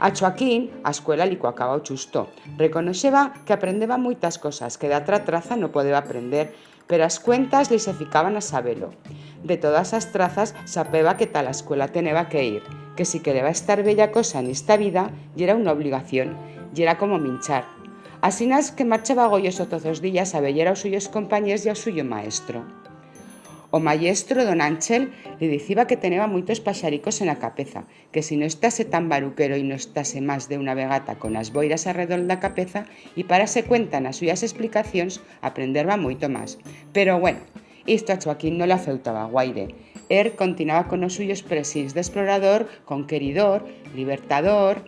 A Xoaquín a escuela li coacaba o chusto. Reconoxeba que aprendeba moitas cosas que d'atra traza non podeba aprender, pero as cuentas li se ficaban a sabelo. De todas as trazas sapeba que tal a escuela teneba que ir, que si quereba estar bella cosa nesta vida, y era unha obligación, y era como minchar. Asinas que marchaba goyoso todos os días a veller aos suyos compañeros e ao suyo maestro. O maestro, don Ángel, le diciba que teneba moitos paxaricos en a cabeza, que si non estase tan baruquero e non estase máis de unha vegata con as boiras arredor da cabeza e parase cuenta nas súas explicacións, aprenderba moito máis. Pero bueno, isto a Xoaquín non le afeutaba guaire. Er continuaba con os suyos presís de explorador, conqueridor, libertador.